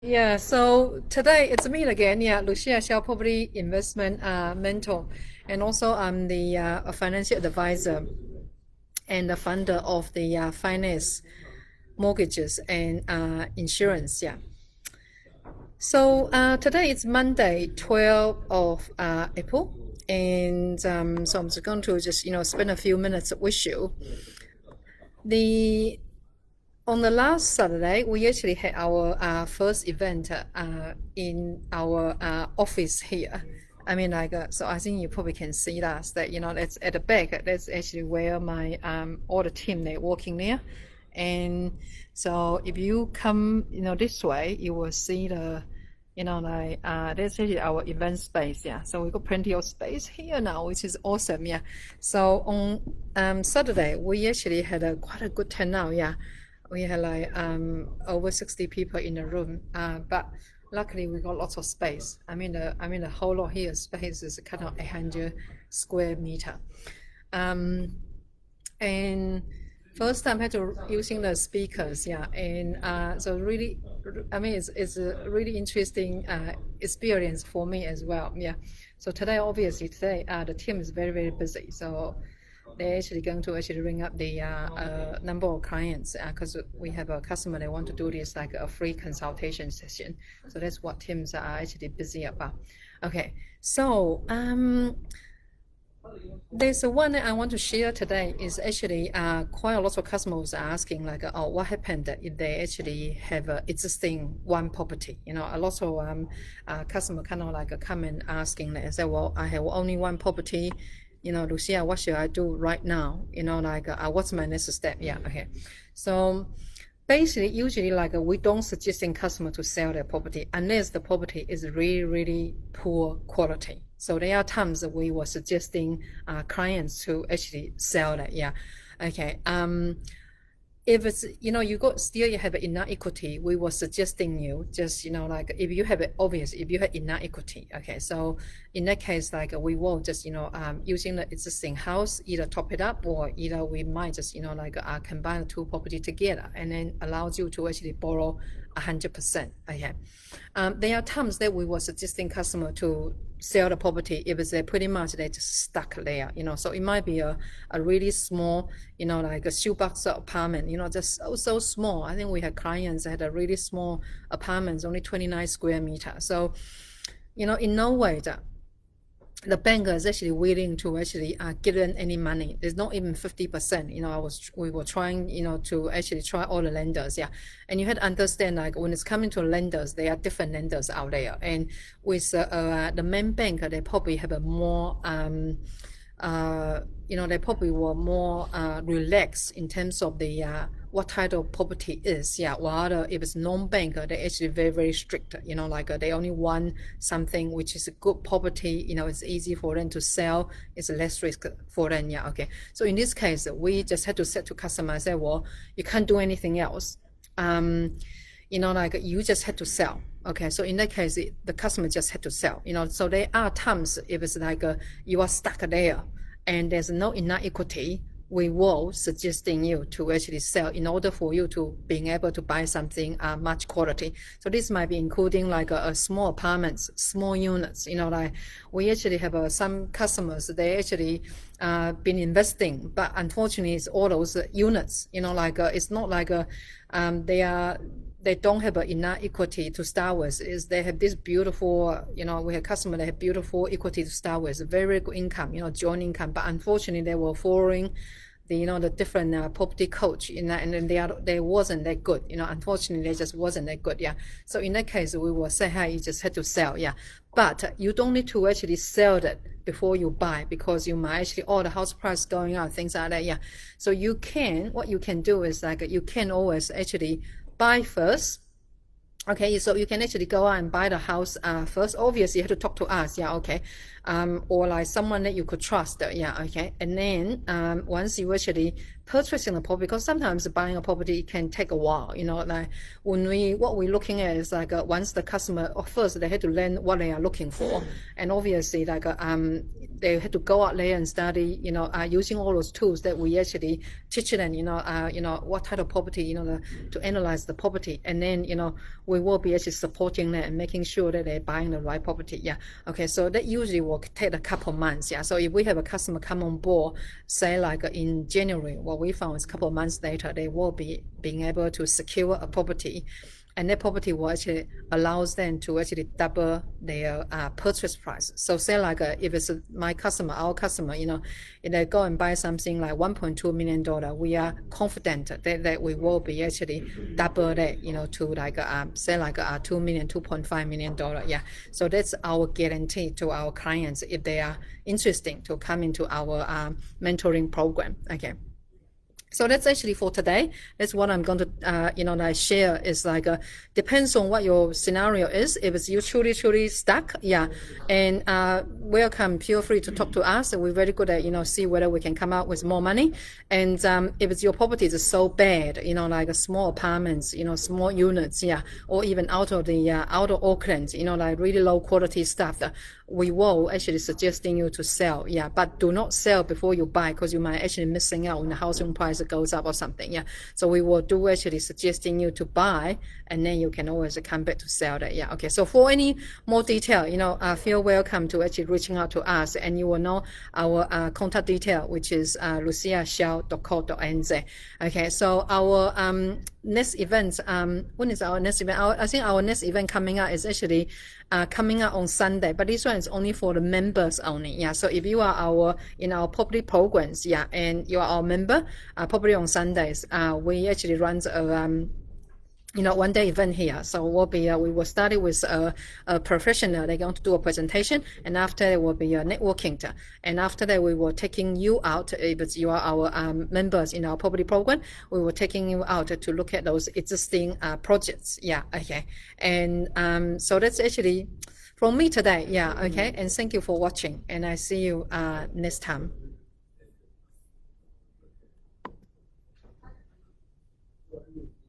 Yeah, so today it's me again. Yeah, Lucia Xiao, property investment mentor, and also I'm the a financial advisor and the founder of the Finax Mortgages and Insurance. Yeah. So today it's Monday, 12th of April, and so I'm just going to just spend a few minutes with you. The On the last Saturday, we actually had our first event in our office here. I mean, so I think you probably can see that that's at the back. That's actually where my all the team they're working there. And so if you come, this way, you will see that's actually our event space. Yeah, so we got plenty of space here now, which is awesome. Yeah. So on Saturday, we actually had quite a good turnout. Yeah, we had like over 60 people in the room, but luckily we got lots of space. The whole lot here space is kind of 100 square meter. And first time I had to using the speakers, yeah, and so really, it's a really interesting experience for me as well, yeah. So today, obviously, the team is very very busy, so they're actually going to actually ring up the number of clients because we have a customer that want to do this like a free consultation session. So that's what teams are actually busy about. Okay, so there's one that I want to share today is actually quite a lot of customers are asking like, oh, what happened if they actually have a existing one property? A lot of customer kind of like come and asking and say, well, I have only one property. Lucia, what should I do right now? What's my next step? Yeah, okay. So basically, usually we don't suggesting customer to sell their property unless the property is really, really poor quality. So there are times that we were suggesting clients to actually sell that. Yeah, okay. If it's you have enough equity, we were suggesting you just if you have if you have enough equity, okay, so in that case we will just using the existing house either top it up or either we might just combine the two property together and then allows you to actually borrow 100%. Okay, there are times that we were suggesting customer to sell the property if it's pretty much they just stuck there, so it might be a really small, like a shoebox apartment, just so small. I think we had clients that had a really small apartments, only 29 square meters. So, in no way that the banker is actually willing to actually give them any money. There's not even 50%. We were trying, to actually try all the lenders, yeah. And you had to understand, like when it's coming to lenders, there are different lenders out there. And with the main bank, they probably have a more they probably were more relaxed in terms of the what type of property is. Yeah, while if it's non-bank, they're actually very, very strict. They only want something which is a good property. It's easy for them to sell. It's less risk for them. Yeah, okay. So in this case, we just had to say to customers, say, well, you can't do anything else. You just had to sell. Okay, so in that case, the customer just had to sell. So there are times if it's you are stuck there and there's no enough equity, we will suggesting you to actually sell in order for you to being able to buy something much quality. So this might be including like a small apartments, small units. We actually have some customers, they actually been investing, but unfortunately it's all those units. It's not like they don't have enough equity to start with. Is they have this beautiful, we have customers that have beautiful equity to start with, very good income, joint income, but unfortunately they were following the different property coach, and then they wasn't that good. Unfortunately they just wasn't that good. Yeah. So in that case, we will say, hey, you just had to sell. Yeah. But you don't need to actually sell that before you buy, because you might actually, the house price going up, things like that. Yeah. So what you can do is you can always actually buy first. Okay, so you can actually go out and buy the house first. Obviously, you have to talk to us, yeah, okay, or like someone that you could trust, yeah, okay. And then once you actually purchasing the property, because sometimes buying a property can take a while, like what we're looking at is once the customer first they had to learn what they are looking for, and obviously they had to go out there and study, using all those tools that we actually teach them, what type of property, to analyze the property, and then, we will be actually supporting them and making sure that they're buying the right property. Yeah. Okay. So that usually will take a couple of months. Yeah. So if we have a customer come on board, say like in January, what we found is a couple of months later, they will be being able to secure a property. And that property will actually allows them to actually double their purchase price. So say like if it's our customer, if they go and buy something like $1.2 million, we are confident that we will be actually double that, to like say like $2 million, $2.5 million. Yeah. So that's our guarantee to our clients if they are interested to come into our mentoring program. Okay. So that's actually for today. That's what I'm going to, share is like, depends on what your scenario is. If it's you truly stuck, yeah. And, welcome, feel free to talk to us. We're very good at, see whether we can come out with more money. And, if it's your property is so bad, like a small apartments, small units, yeah, or even out of Auckland, like really low quality stuff, we will actually suggesting you to sell, yeah, but do not sell before you buy because you might actually missing out when the housing price goes up or something, yeah. So we will do actually suggesting you to buy, and then you can always come back to sell that, yeah. Okay, so for any more detail, feel welcome to actually reaching out to us, and you will know our contact detail, which is luciaxiao.co.nz. Okay, so our next event, when is our next event? I think our next event coming out is actually coming out on Sunday, but this one is only for the members only. Yeah, so if you are in our property programs, yeah, and you are our member, probably on Sundays, we actually run a 1-day event here. So we will start it with a professional. They're going to do a presentation, and after there will be a networking. And after that, we will taking you out. If you are our members in our property program, we will taking you out to look at those existing projects. Yeah, okay. And so that's actually from me today. Yeah, okay. And thank you for watching. And I see you next time.